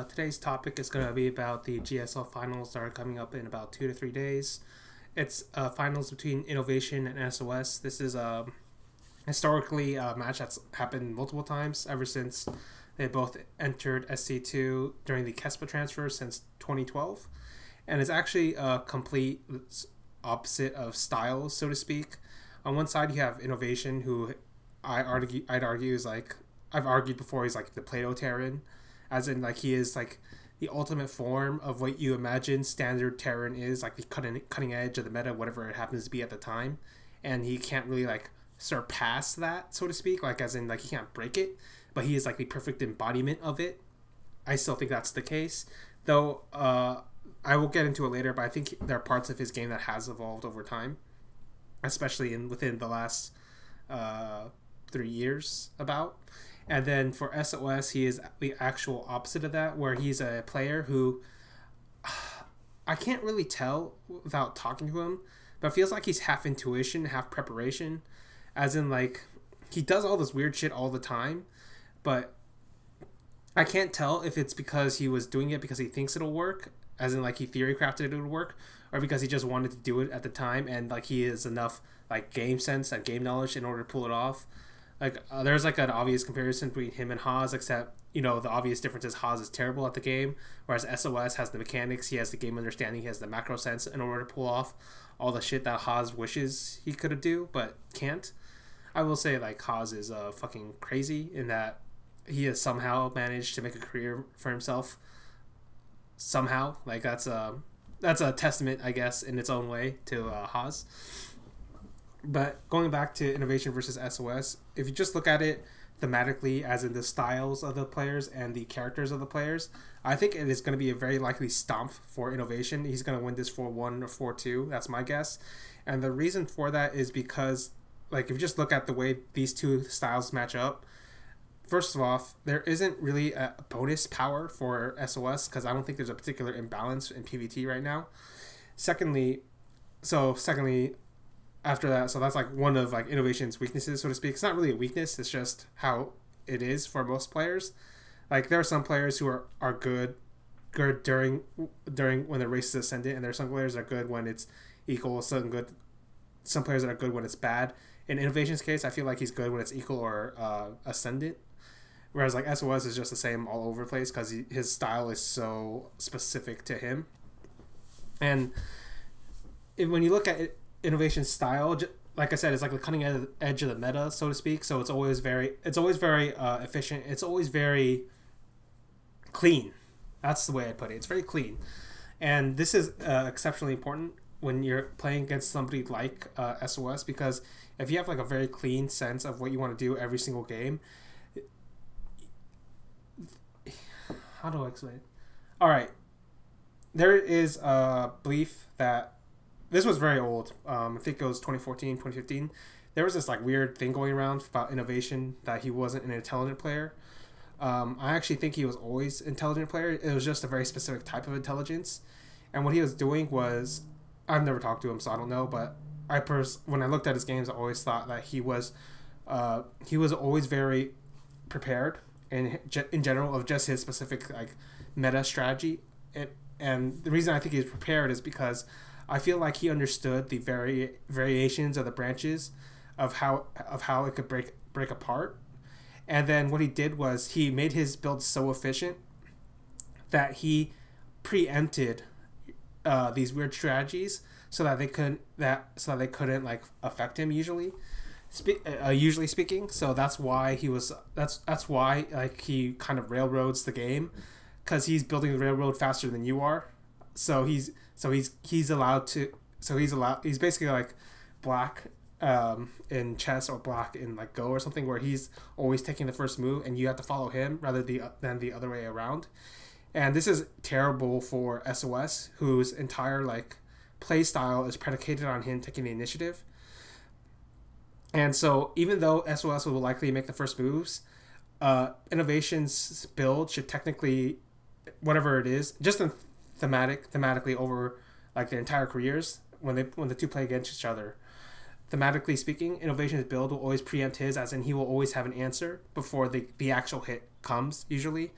Today's topic is going to be about the GSL Finals that are coming up in about 2 to 3 days. It's finals between INnoVation and sOs. This is historically a match that's happened multiple times ever since they both entered SC2 during the Kespa transfer since 2012. And it's actually a complete opposite of styles, so to speak. On one side, you have INnoVation, who I'd argue is like, I've argued before, he's like the Plato Terran, as in like he is like the ultimate form of what you imagine standard Terran is, like the cutting edge of the meta, whatever it happens to be at the time, and he can't really like surpass that, so to speak, like as in like he can't break it, but he is like the perfect embodiment of it. I still think that's the case, though. I will get into it later, but I think there are parts of his game that has evolved over time, especially within the last 3 years about. And then for sOs, he is the actual opposite of that, where he's a player who I can't really tell without talking to him, but it feels like he's half intuition, half preparation, as in like he does all this weird shit all the time, but I can't tell if it's because he was doing it because he thinks it'll work, as in like he theory crafted it would work, or because he just wanted to do it at the time and like he has enough like game sense and game knowledge in order to pull it off. Like there's like an obvious comparison between him and Haas, except the obvious difference is Haas is terrible at the game, whereas sOs has the mechanics, he has the game understanding, he has the macro sense in order to pull off all the shit that Haas wishes he could do but can't. I will say like Haas is fucking crazy in that he has somehow managed to make a career for himself. Somehow, like that's a testament, I guess, in its own way to Haas. But going back to INnoVation versus sOs, if you just look at it thematically, as in the styles of the players and the characters of the players, I think it is going to be a very likely stomp for INnoVation. He's going to win this 4-1 or 4-2. That's my guess. And the reason for that is because, like, if you just look at the way these two styles match up, first of all, there isn't really a bonus power for sOs because I don't think there's a particular imbalance in PvT right now. Secondly, after that, so that's like one of like INnoVation's weaknesses, so to speak. It's not really a weakness, it's just how it is for most players. Like there are some players who are good during when the race is ascendant, and there are some players that are good when it's equal, some players that are good when it's bad. In INnoVation's case, I feel like he's good when it's equal or ascendant, whereas like sOs is just the same all over the place because his style is so specific to him. And when you look at it, INnoVation's style, like I said, it's like the cutting edge of the meta, so to speak. So it's always very efficient. It's always very clean. That's the way I put it. It's very clean, and this is exceptionally important when you're playing against somebody like sOs, because if you have like a very clean sense of what you want to do every single game, how do I explain it? All right, there is a belief that. This was very old. I think it was 2014, 2015. There was this like weird thing going around about INnoVation that he wasn't an intelligent player. I actually think he was always an intelligent player. It was just a very specific type of intelligence. And what he was doing was, I've never talked to him, so I don't know. But when I looked at his games, I always thought that he was always very prepared in general of just his specific like meta strategy. And the reason I think he's prepared is because I feel like he understood the variations of the branches of how it could break apart. And then what he did was he made his build so efficient that he preempted these weird strategies so that they couldn't like affect him usually speaking. So that's why like he kind of railroads the game, because he's building the railroad faster than you are. He's basically like black in chess or black in like Go or something, where he's always taking the first move and you have to follow him rather than the other way around. And this is terrible for sOs, whose entire like play style is predicated on him taking the initiative. And so even though sOs will likely make the first moves, INnoVation's build should technically, whatever it is, just thematically over like their entire careers, when the two play against each other, thematically speaking, INnoVation's build will always preempt his, as in he will always have an answer before the actual hit comes usually.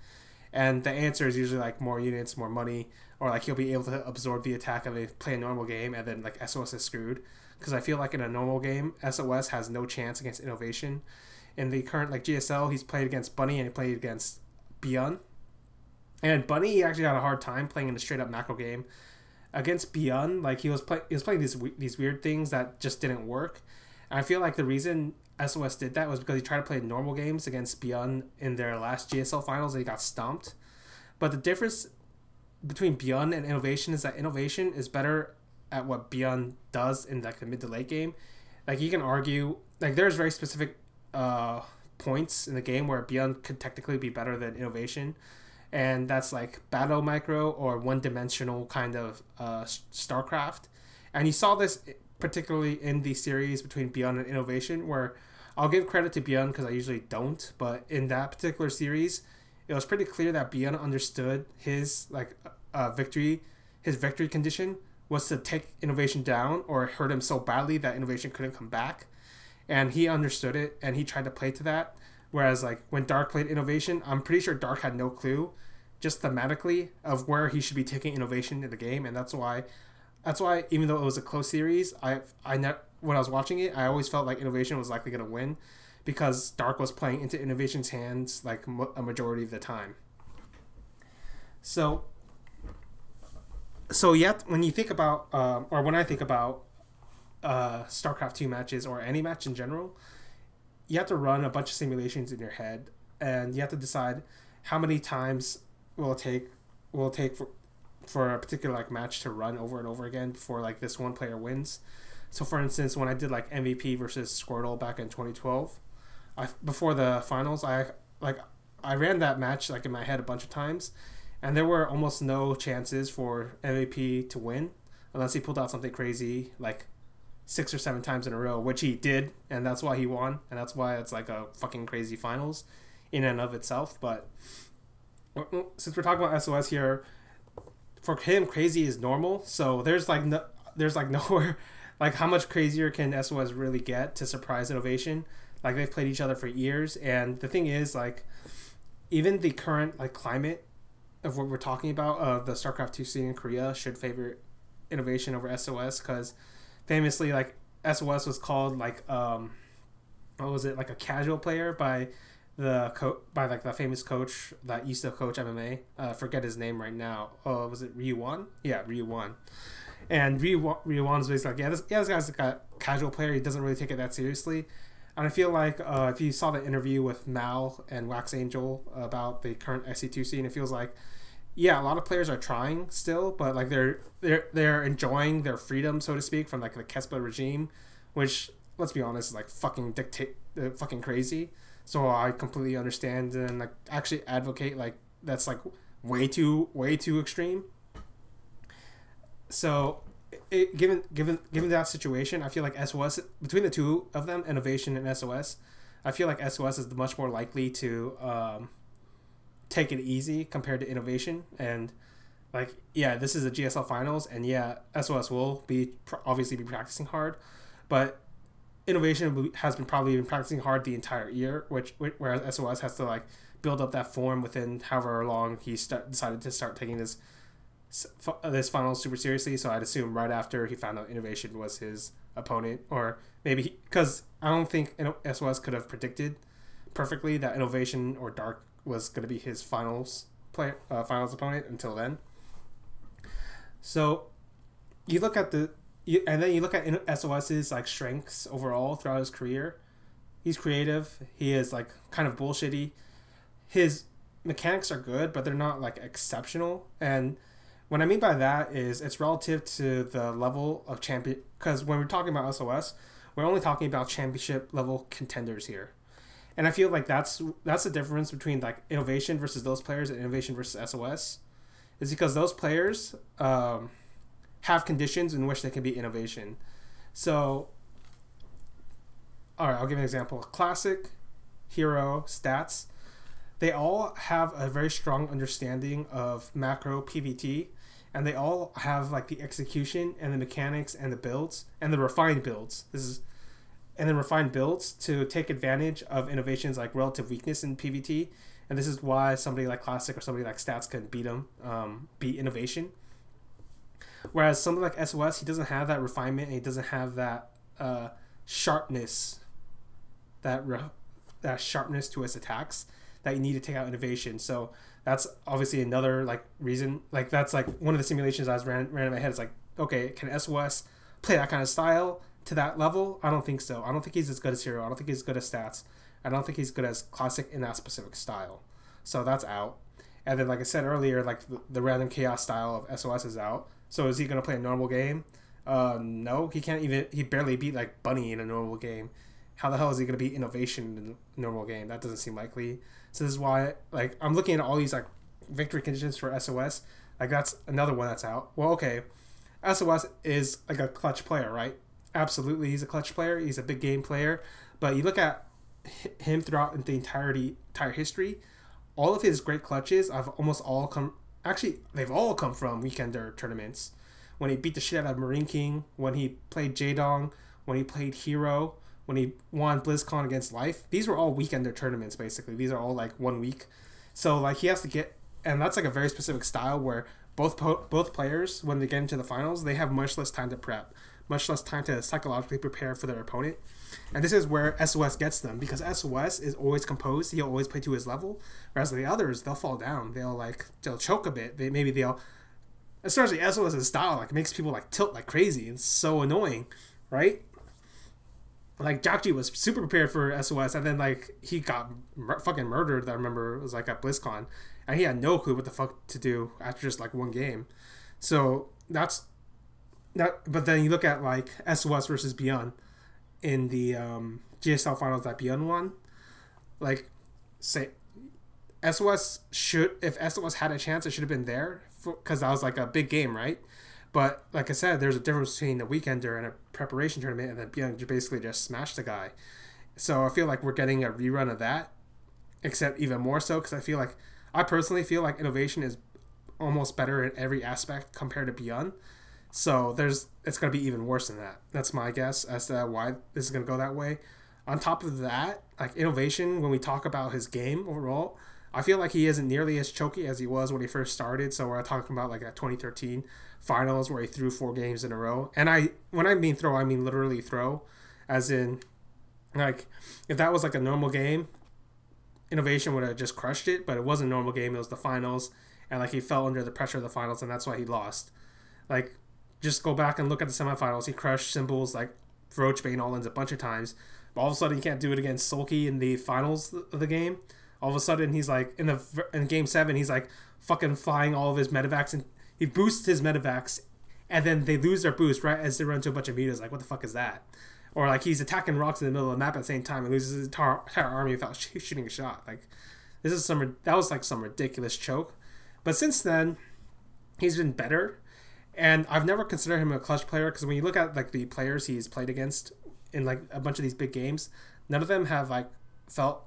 And the answer is usually like more units, more money, or like he'll be able to absorb the attack of play a normal game, and then like SOS is screwed. Because I feel like in a normal game, SOS has no chance against INnoVation. In the current like GSL, he's played against Bunny and he played against Beyond. And Bunny, he actually had a hard time playing in a straight up macro game against Beyond. Like he was playing these weird things that just didn't work. And I feel like the reason SOS did that was because he tried to play normal games against Beyond in their last GSL finals and he got stomped. But the difference between Beyond and INnoVation is that INnoVation is better at what Beyond does in like the mid to late game. Like you can argue like there's very specific points in the game where Beyond could technically be better than INnoVation, and that's like battle micro or one-dimensional kind of StarCraft. And you saw this particularly in the series between Beyond and INnoVation, where I'll give credit to Beyond because I usually don't, but in that particular series, it was pretty clear that Beyond understood his like his victory condition was to take INnoVation down or hurt him so badly that INnoVation couldn't come back, and he understood it and he tried to play to that. Whereas like when Dark played INnoVation, I'm pretty sure Dark had no clue, just thematically, of where he should be taking INnoVation in the game, and that's why even though it was a close series, when I was watching it, I always felt like INnoVation was likely going to win because Dark was playing into INnoVation's hands like a majority of the time. So yet when you think about or when I think about StarCraft 2 matches or any match in general, you have to run a bunch of simulations in your head, and you have to decide how many times will it take for a particular like match to run over and over again before like this one player wins. So for instance, when I did like MVP versus Squirtle back in 2012, before the finals, I ran that match like in my head a bunch of times, and there were almost no chances for MVP to win unless he pulled out something crazy like 6 or 7 times in a row, which he did, and that's why he won, and that's why it's like a fucking crazy finals in and of itself. But since we're talking about SOS here, for him crazy is normal, so there's nowhere like how much crazier can SOS really get to surprise INnoVation. Like they've played each other for years, and the thing is like even the current like climate of what we're talking about, the StarCraft 2 scene in Korea should favor INnoVation over SOS, because famously like SOS was called like what was it, like a casual player by the famous coach that used to coach MMA. Forget his name right now. Was it Ryu Wan? Yeah, Ryu Wan. And Ryu Wan's basically like, this guy's like a casual player. He doesn't really take it that seriously. And I feel like if you saw the interview with Mal and Wax Angel about the current SC2 scene, it feels like, yeah, a lot of players are trying still, but like they're enjoying their freedom, so to speak, from like the Kespa regime, which, let's be honest, is like fucking fucking crazy. So I completely understand and like actually advocate like that's like way too extreme. So given that situation, I feel like SOS, between the two of them, INnoVation and SOS, I feel like SOS is much more likely to take it easy compared to INnoVation. And like, yeah, this is a GSL finals, and yeah, SOS will obviously be practicing hard, but INnoVation has probably been practicing hard the entire year, whereas SOS has to like build up that form within however long he decided to start taking this final super seriously. So I'd assume right after he found out INnoVation was his opponent, or maybe because I don't think SOS could have predicted perfectly that INnoVation or Dark was going to be his finals opponent until then. So you look at and then you look at SOS's like strengths overall throughout his career. He's creative. He is like kind of bullshitty. His mechanics are good, but they're not like exceptional. And what I mean by that is it's relative to the level of champion. Because when we're talking about SOS, we're only talking about championship level contenders here. And I feel like that's the difference between like INnoVation versus those players and INnoVation versus SOS, is because those players have conditions in which they can be INnoVation. So, all right, I'll give an example. Classic, Hero, Stats, they all have a very strong understanding of macro PvT, and they all have like the execution and the mechanics and the builds and the refined builds. Refined builds to take advantage of INnoVation's like relative weakness in PvT, and this is why somebody like Classic or somebody like Stats can beat him, beat INnoVation. Whereas somebody like SOS, he doesn't have that refinement, and he doesn't have that sharpness, that sharpness to his attacks that you need to take out INnoVation. So that's obviously another like reason. Like that's like one of the simulations I was ran in my head. It's like, okay, can SOS play that kind of style to that level? I don't think so. I don't think he's as good as Hero. I don't think he's good as Stats. I don't think he's good as Classic in that specific style. So that's out. And then, like I said earlier, like the random chaos style of SOS is out. So is he going to play a normal game? No, he can't even. He barely beat like Bunny in a normal game. How the hell is he going to beat INnoVation in a normal game? That doesn't seem likely. So this is why, like, I'm looking at all these like victory conditions for SOS. Like that's another one that's out. Well, okay, SOS is like a clutch player, right? Absolutely, he's a clutch player. He's a big game player. But you look at him throughout the entire history, all of his great clutches have almost all come. Actually, they've all come from Weekender tournaments. When he beat the shit out of Marine King, when he played Jaedong, when he played Hero, when he won BlizzCon against Life. These were all Weekender tournaments, basically. These are all like 1 week. So like he has to get, and that's like a very specific style where both players, when they get into the finals, they have much less time to prep, much less time to psychologically prepare for their opponent. And this is where SOS gets them, because SOS is always composed. He'll always play to his level, whereas the others, they'll fall down. They'll choke a bit. Especially SOS's style, like, makes people like tilt like crazy. It's so annoying, right? Like Jakji was super prepared for SOS, and then like he got fucking murdered. I remember it was like at BlizzCon, and he had no clue what the fuck to do after just like one game. So that's not. But then you look at like SOS versus Beyond in the GSL Finals that Beyond won. Like, say SOS should, if SOS had a chance, it should have been there because that was like a big game, right? But like I said, there's a difference between a Weekender and a preparation tournament, and then Beyond basically just smashed the guy. So I feel like we're getting a rerun of that, except even more so because I personally feel like INnoVation is almost better in every aspect compared to Beyond. So it's going to be even worse than that. That's my guess as to why this is going to go that way. On top of that, like INnoVation, when we talk about his game overall, I feel like he isn't nearly as choky as he was when he first started. So we're talking about like that 2013 finals where he threw 4 games in a row. And when I mean throw, I mean literally throw, as in like if that was like a normal game, INnoVation would have just crushed it. But it wasn't a normal game. It was the finals, and like he fell under the pressure of the finals, and that's why he lost. Like, just go back and look at the semifinals. He crushed Symbols like Roachbane All-Ins a bunch of times. But all of a sudden, he can't do it against Sulky in the finals of the game. All of a sudden, he's like, in Game 7, he's like fucking flying all of his medevacs. And he boosts his medevacs. And then they lose their boost right as they run into a bunch of mutas. Like, what the fuck is that? Or like he's attacking rocks in the middle of the map at the same time and loses his entire army without shooting a shot. Like, that was like some ridiculous choke. But since then, he's been better. And I've never considered him a clutch player because when you look at like the players he's played against in like a bunch of these big games, none of them have felt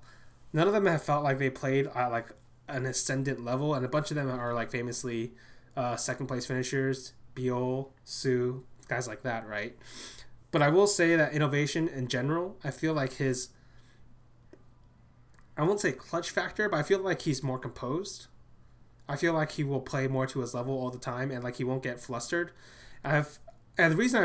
like they played at like an ascendant level, and a bunch of them are like famously second place finishers, Biol, Su, guys like that, right? But I will say that INnoVation in general, I feel like I won't say clutch factor, but I feel like he's more composed. I feel like he will play more to his level all the time, and like he won't get flustered. And the reason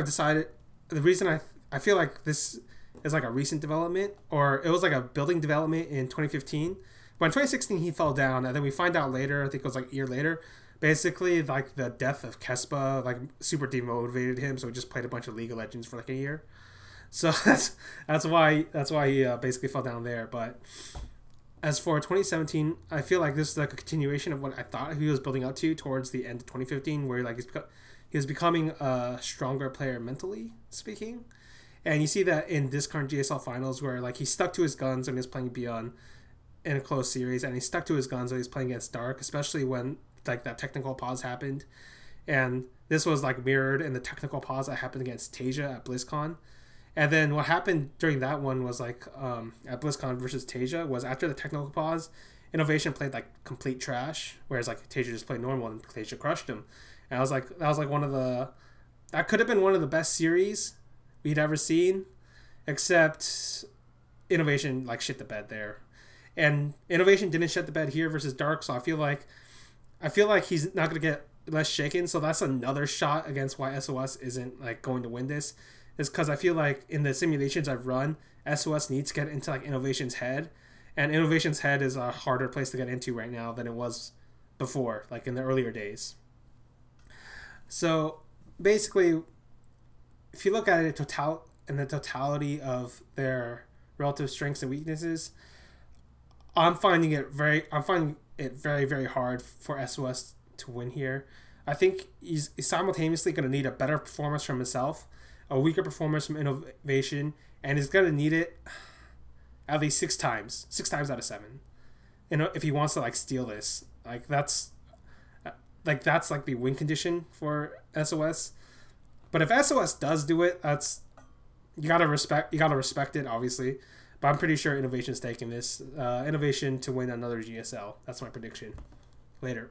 I feel like this is like a recent development, or it was like a building development in 2015. But in 2016 he fell down, and then we find out later, I think it was like a year later, basically like the death of Kespa like super demotivated him, so he just played a bunch of League of Legends for like a year. So that's why he basically fell down there. But as for 2017, I feel like this is like a continuation of what I thought he was building up to towards the end of 2015, where like he was becoming a stronger player mentally speaking. And you see that in this current GSL Finals, where like he stuck to his guns when he was playing Beyond in a close series, and he stuck to his guns when he was playing against Dark, especially when like that technical pause happened. And this was like mirrored in the technical pause that happened against Tasia at BlizzCon. And then what happened during that one was like at BlizzCon versus Tasia was after the technical pause, INnoVation played like complete trash, whereas like Tasia just played normal and Tasia crushed him. And I was like, that could have been one of the best series we'd ever seen, except INnoVation like shit the bed there. And INnoVation didn't shut the bed here versus Dark, so I feel like he's not gonna get less shaken. So that's another shot against why SOS isn't like going to win this. Is because I feel like in the simulations I've run, SOS needs to get into like INnoVation's head, and INnoVation's head is a harder place to get into right now than it was before, like in the earlier days. So basically, if you look at it in the totality of their relative strengths and weaknesses, I'm finding it very very hard for SOS to win here. I think he's simultaneously going to need a better performance from himself, a weaker performance from INnoVation, and he's going to need it at least 6 times out of 7. You know, if he wants to like steal this, that's like the win condition for SOS. But if SOS does do it, that's you gotta respect it, obviously. But I'm pretty sure INnoVation's taking this. INnoVation to win another GSL. That's my prediction. Later.